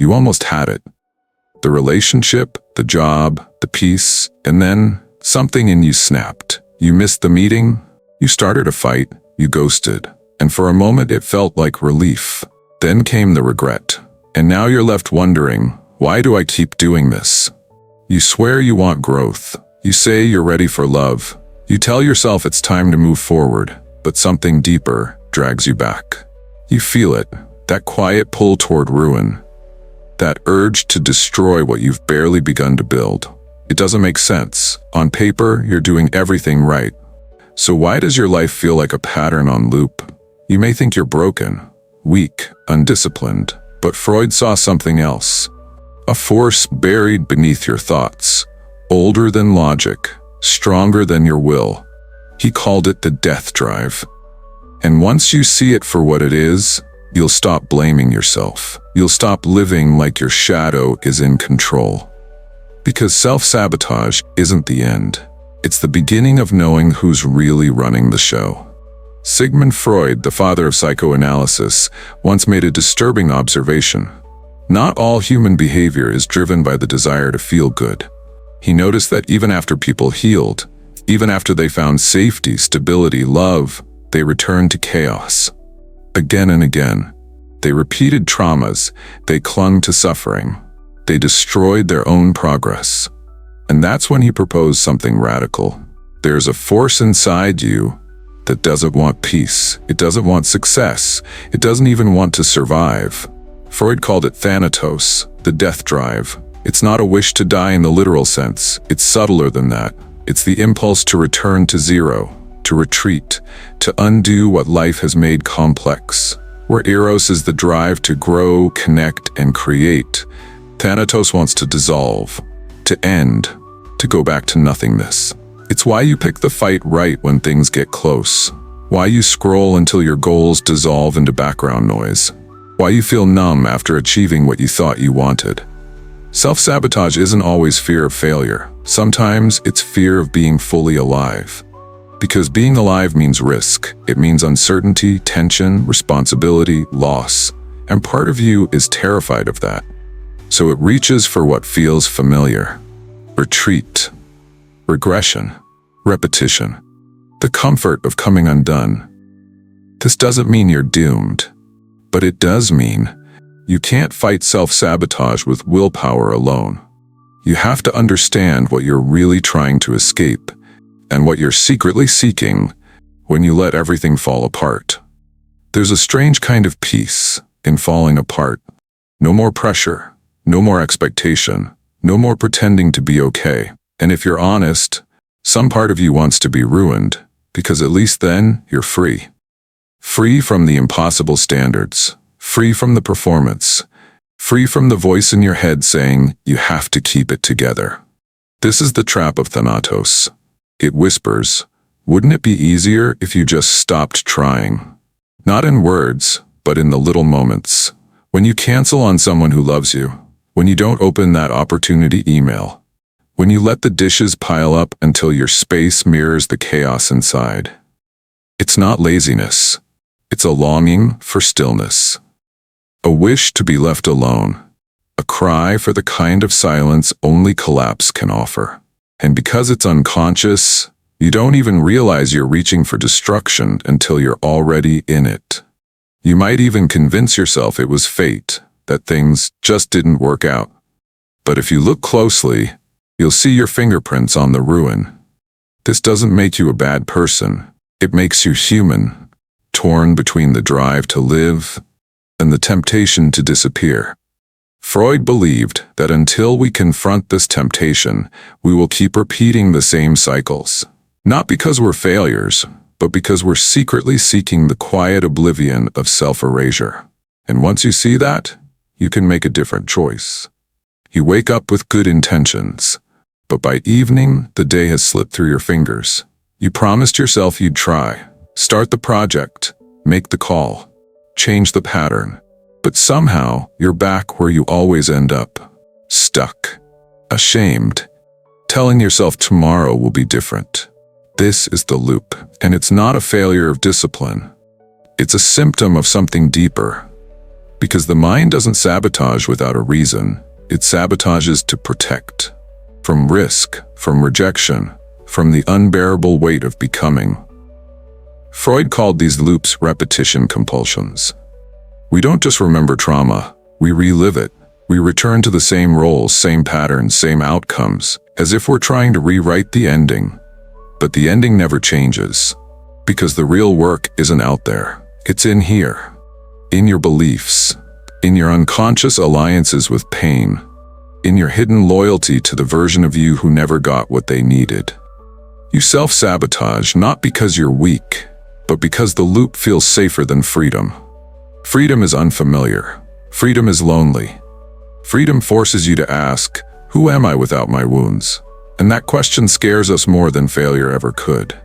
You almost had it. The relationship, the job, the peace, and then something in you snapped. You missed the meeting, you started a fight, you ghosted, and for a moment it felt like relief. Then came the regret, and now you're left wondering, why do I keep doing this? You swear you want growth, you say you're ready for love, you tell yourself it's time to move forward, but something deeper drags you back. You feel it, that quiet pull toward ruin, that urge to destroy what you've barely begun to build. It doesn't make sense. On paper, you're doing everything right. So why does your life feel like a pattern on loop? You may think you're broken, weak, undisciplined, but Freud saw something else. A force buried beneath your thoughts, older than logic, stronger than your will. He called it the death drive. And once you see it for what it is, you'll stop blaming yourself. You'll stop living like your shadow is in control. Because self-sabotage isn't the end. It's the beginning of knowing who's really running the show. Sigmund Freud, the father of psychoanalysis, once made a disturbing observation. Not all human behavior is driven by the desire to feel good. He noticed that even after people healed, even after they found safety, stability, love, they returned to chaos. Again and again, they repeated traumas, they clung to suffering, they destroyed their own progress. And that's when he proposed something radical. There's a force inside you that doesn't want peace, it doesn't want success, it doesn't even want to survive. Freud called it thanatos, the death drive. It's not a wish to die in the literal sense, it's subtler than that. It's the impulse to return to zero, to retreat, to undo what life has made complex. Where eros is the drive to grow, connect, and create, thanatos wants to dissolve, to end, to go back to nothingness. It's why you pick the fight right when things get close, why you scroll until your goals dissolve into background noise, why you feel numb after achieving what you thought you wanted. Self-sabotage isn't always fear of failure. Sometimes it's fear of being fully alive. Because being alive means risk. It means uncertainty, tension, responsibility, loss. And part of you is terrified of that. So it reaches for what feels familiar. Retreat. Regression. Repetition. The comfort of coming undone. This doesn't mean you're doomed. But it does mean you can't fight self-sabotage with willpower alone. You have to understand what you're really trying to escape and what you're secretly seeking when you let everything fall apart. There's a strange kind of peace in falling apart. No more pressure, no more expectation, no more pretending to be okay. And if you're honest, some part of you wants to be ruined, because at least then you're free. Free from the impossible standards, free from the performance, free from the voice in your head saying you have to keep it together. This is the trap of thanatos. It whispers, wouldn't it be easier if you just stopped trying? Not in words, but in the little moments. When you cancel on someone who loves you, when you don't open that opportunity email, when you let the dishes pile up until your space mirrors the chaos inside. It's not laziness. It's a longing for stillness. A wish to be left alone. A cry for the kind of silence only collapse can offer. And because it's unconscious, you don't even realize you're reaching for destruction until you're already in it. You might even convince yourself it was fate, that things just didn't work out. But if you look closely, you'll see your fingerprints on the ruin. This doesn't make you a bad person. It makes you human, torn between the drive to live and the temptation to disappear. Freud believed that until we confront this temptation, we will keep repeating the same cycles. Not because we're failures, but because we're secretly seeking the quiet oblivion of self-erasure. And once you see that, you can make a different choice. You wake up with good intentions, but by evening, the day has slipped through your fingers. You promised yourself you'd try, start the project, make the call, change the pattern. But somehow, you're back where you always end up. Stuck. Ashamed. Telling yourself tomorrow will be different. This is the loop, and it's not a failure of discipline. It's a symptom of something deeper. Because the mind doesn't sabotage without a reason. It sabotages to protect. From risk, from rejection, from the unbearable weight of becoming. Freud called these loops repetition compulsions. We don't just remember trauma, we relive it. We return to the same roles, same patterns, same outcomes, as if we're trying to rewrite the ending. But the ending never changes. Because the real work isn't out there. It's in here. In your beliefs. In your unconscious alliances with pain. In your hidden loyalty to the version of you who never got what they needed. You self-sabotage not because you're weak, but because the loop feels safer than freedom. Freedom is unfamiliar. Freedom is lonely. Freedom forces you to ask, who am I without my wounds? And that question scares us more than failure ever could.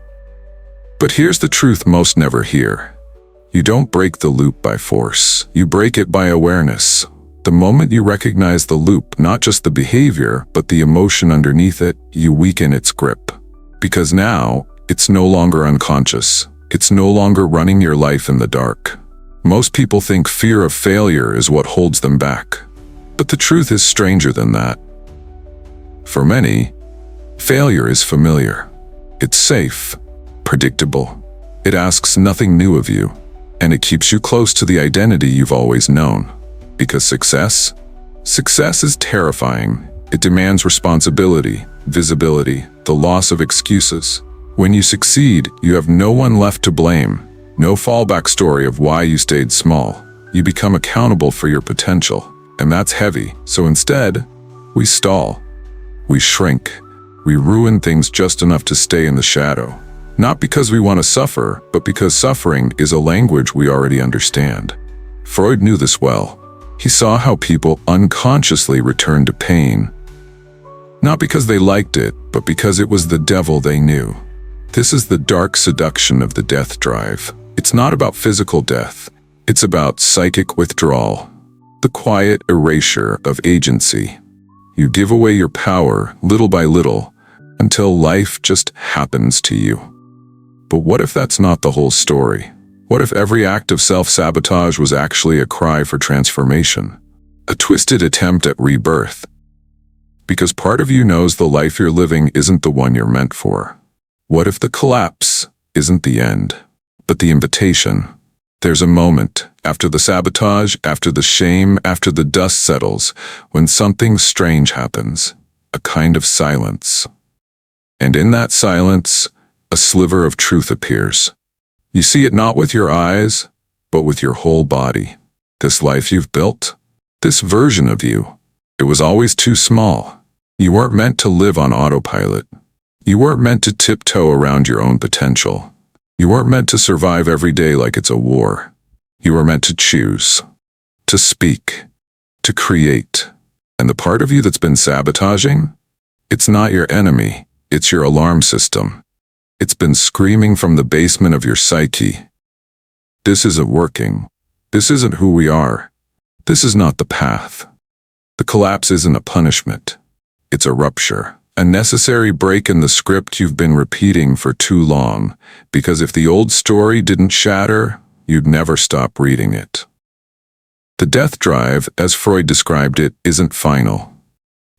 But here's the truth most never hear. You don't break the loop by force. You break it by awareness. The moment you recognize the loop, not just the behavior, but the emotion underneath it, you weaken its grip. Because now, it's no longer unconscious. It's no longer running your life in the dark. Most people think fear of failure is what holds them back. But the truth is stranger than that. For many, failure is familiar. It's safe, predictable. It asks nothing new of you, and it keeps you close to the identity you've always known. Because success is terrifying. It demands responsibility, visibility, the loss of excuses. When you succeed, you have no one left to blame, no fallback story of why you stayed small. You become accountable for your potential. And that's heavy, so instead, we stall. We shrink. We ruin things just enough to stay in the shadow. Not because we want to suffer, but because suffering is a language we already understand. Freud knew this well. He saw how people unconsciously returned to pain. Not because they liked it, but because it was the devil they knew. This is the dark seduction of the death drive. It's not about physical death. It's about psychic withdrawal. The quiet erasure of agency. You give away your power little by little until life just happens to you. But what if that's not the whole story? What if every act of self-sabotage was actually a cry for transformation? A twisted attempt at rebirth? Because part of you knows the life you're living isn't the one you're meant for. What if the collapse isn't the end, but the invitation? There's a moment, after the sabotage, after the shame, after the dust settles, when something strange happens, a kind of silence. And in that silence, a sliver of truth appears. You see it not with your eyes, but with your whole body. This life you've built, this version of you, it was always too small. You weren't meant to live on autopilot. You weren't meant to tiptoe around your own potential. You weren't meant to survive every day like it's a war. You were meant to choose, to speak, to create. And the part of you that's been sabotaging? It's not your enemy, it's your alarm system. It's been screaming from the basement of your psyche. This isn't working. This isn't who we are. This is not the path. The collapse isn't a punishment. It's a rupture. A necessary break in the script you've been repeating for too long, because if the old story didn't shatter, you'd never stop reading it. The death drive, as Freud described it, isn't final.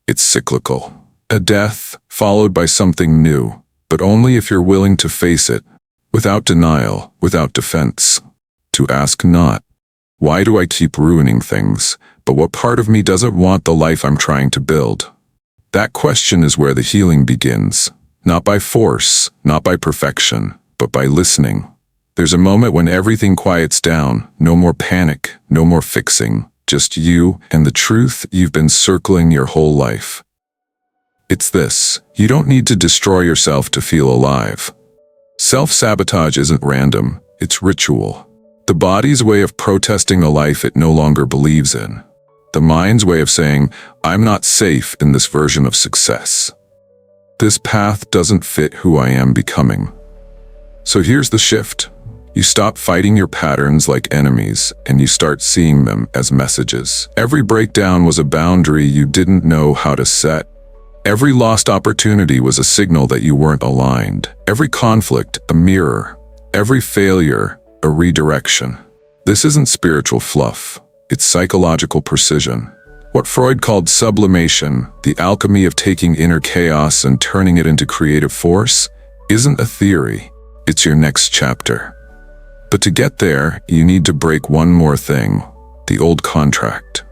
It's cyclical. A death, followed by something new, but only if you're willing to face it, without denial, without defense. To ask not, why do I keep ruining things, but what part of me doesn't want the life I'm trying to build? That question is where the healing begins, not by force, not by perfection, but by listening. There's a moment when everything quiets down, no more panic, no more fixing, just you and the truth you've been circling your whole life. It's this: you don't need to destroy yourself to feel alive. Self-sabotage isn't random, it's ritual. The body's way of protesting a life it no longer believes in. The mind's way of saying, I'm not safe in this version of success. This path doesn't fit who I am becoming. So here's the shift. You stop fighting your patterns like enemies, and you start seeing them as messages. Every breakdown was a boundary you didn't know how to set. Every lost opportunity was a signal that you weren't aligned. Every conflict, a mirror. Every failure, a redirection. This isn't spiritual fluff. It's psychological precision. What Freud called sublimation, the alchemy of taking inner chaos and turning it into creative force, isn't a theory. It's your next chapter. But to get there, you need to break one more thing, the old contract.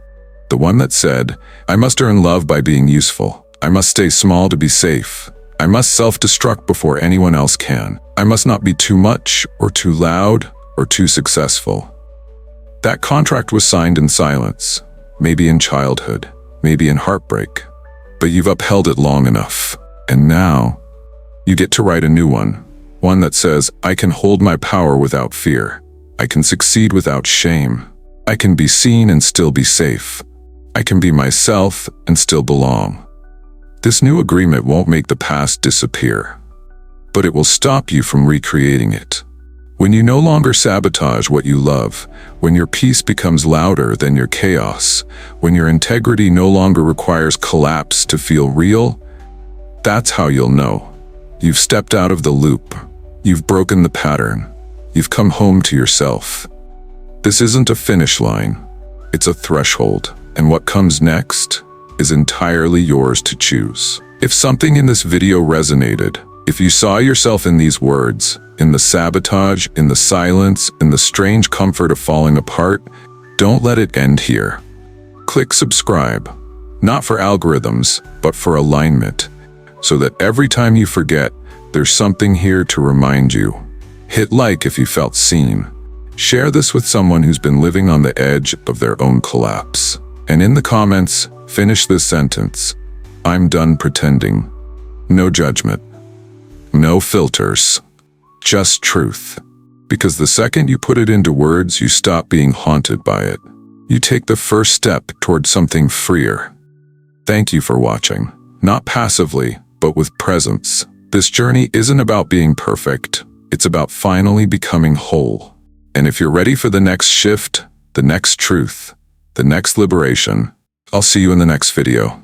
The one that said, I must earn love by being useful. I must stay small to be safe. I must self-destruct before anyone else can. I must not be too much, or too loud, or too successful. That contract was signed in silence, maybe in childhood, maybe in heartbreak. But you've upheld it long enough. And now, you get to write a new one that says, I can hold my power without fear. I can succeed without shame. I can be seen and still be safe. I can be myself and still belong. This new agreement won't make the past disappear, but it will stop you from recreating it. When you no longer sabotage what you love, when your peace becomes louder than your chaos, when your integrity no longer requires collapse to feel real, that's how you'll know. You've stepped out of the loop. You've broken the pattern. You've come home to yourself. This isn't a finish line. It's a threshold, and what comes next is entirely yours to choose. If something in this video resonated, if you saw yourself in these words, in the sabotage, in the silence, in the strange comfort of falling apart, don't let it end here. Click subscribe, not for algorithms, but for alignment, so that every time you forget, there's something here to remind you. Hit like if you felt seen. Share this with someone who's been living on the edge of their own collapse. And in the comments, finish this sentence. I'm done pretending. No judgment. No filters. Just truth. Because the second you put it into words, you stop being haunted by it. You take the first step toward something freer. Thank you for watching. Not passively, but with presence. This journey isn't about being perfect. It's about finally becoming whole. And if you're ready for the next shift, the next truth, the next liberation, I'll see you in the next video.